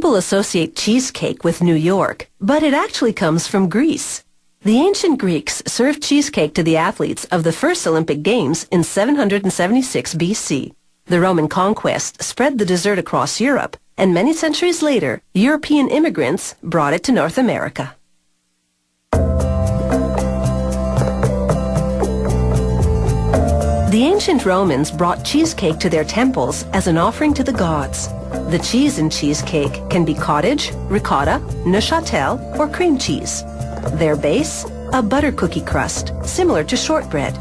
People associate cheesecake with New York, but it actually comes from Greece. The ancient Greeks served cheesecake to the athletes of the first Olympic Games in 776 BC. The Roman conquest spread the dessert across Europe, and many centuries later, European immigrants brought it to North America. The ancient Romans brought cheesecake to their temples as an offering to the gods. The cheese in cheesecake can be cottage, ricotta, Neuchâtel, or cream cheese. Their base, a butter cookie crust, similar to shortbread.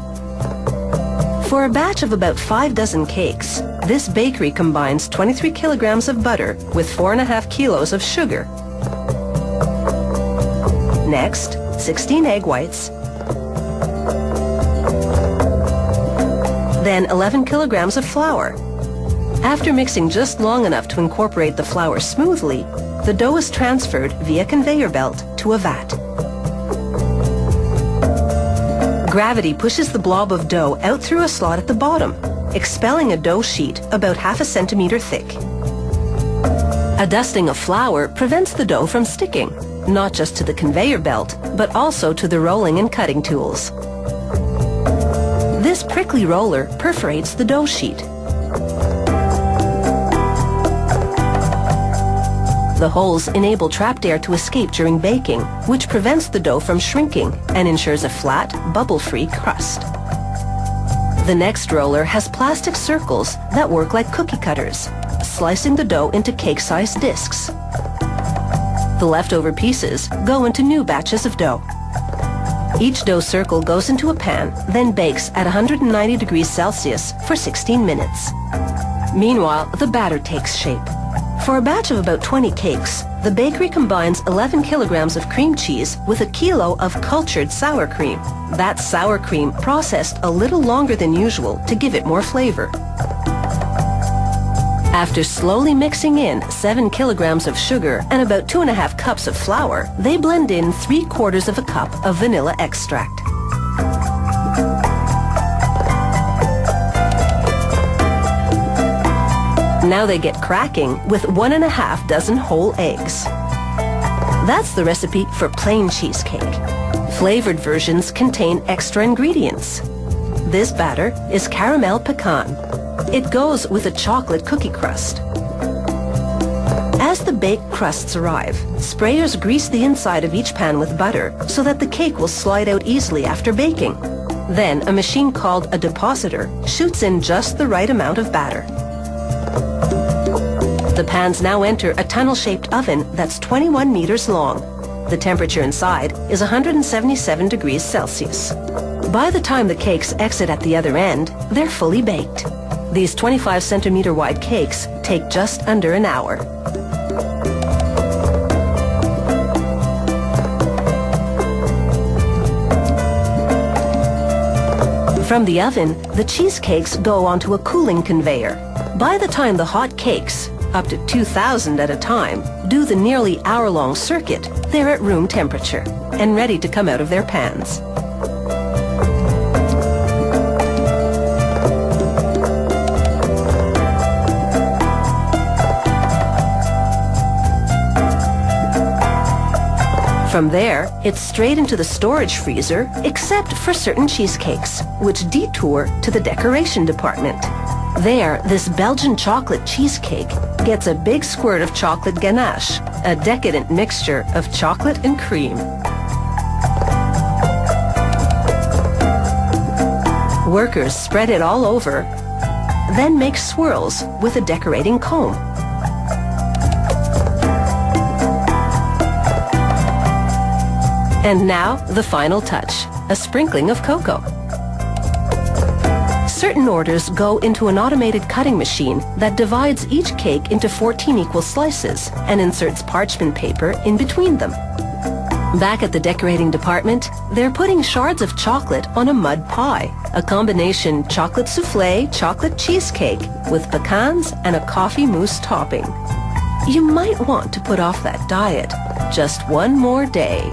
For a batch of about 5 dozen cakes, this bakery combines 23 kilograms of butter with 4.5 kilos of sugar. Next, 16 egg whites, then 11 kilograms of flour. After mixing just long enough to incorporate the flour smoothly, the dough is transferred via conveyor belt to a vat. Gravity pushes the blob of dough out through a slot at the bottom, expelling a dough sheet about 0.5 centimeter thick. A dusting of flour prevents the dough from sticking, not just to the conveyor belt, but also to the rolling and cutting tools. This prickly roller perforates the dough sheet. The holes enable trapped air to escape during baking, which prevents the dough from shrinking and ensures a flat, bubble-free crust. The next roller has plastic circles that work like cookie cutters, slicing the dough into cake-sized discs. The leftover pieces go into new batches of dough. Each dough circle goes into a pan, then bakes at 190 degrees Celsius for 16 minutes. Meanwhile, the batter takes shape. For a batch of about 20 cakes, the bakery combines 11 kilograms of cream cheese with a kilo of cultured sour cream. That's sour cream processed a little longer than usual to give it more flavor. After slowly mixing in 7 kilograms of sugar and about 2.5 cups of flour, they blend in 3/4 of a cup of vanilla extract. Now they get cracking with 1.5 dozen whole eggs. That's the recipe for plain cheesecake. Flavored versions contain extra ingredients. This batter is caramel pecan. It goes with a chocolate cookie crust. As the baked crusts arrive, sprayers grease the inside of each pan with butter so that the cake will slide out easily after baking. Then a machine called a depositor shoots in just the right amount of batter. The pans now enter a tunnel-shaped oven that's 21 meters long. The temperature inside is 177 degrees Celsius. By the time the cakes exit at the other end, they're fully baked. These 25 centimeter wide cakes take just under an hour. From the oven, the cheesecakes go onto a cooling conveyor. By the time the hot cakes, up to 2,000 at a time, do the nearly hour-long circuit, they're at room temperature and ready to come out of their pans. From there, it's straight into the storage freezer, except for certain cheesecakes, which detour to the decoration department. There, this Belgian chocolate cheesecake gets a big squirt of chocolate ganache, a decadent mixture of chocolate and cream. Workers spread it all over, then make swirls with a decorating comb. And now, the final touch, a sprinkling of cocoa. Certain orders go into an automated cutting machine that divides each cake into 14 equal slices and inserts parchment paper in between them. Back at the decorating department, they're putting shards of chocolate on a mud pie, a combination chocolate soufflé, chocolate cheesecake with pecans and a coffee mousse topping. You might want to put off that diet just one more day.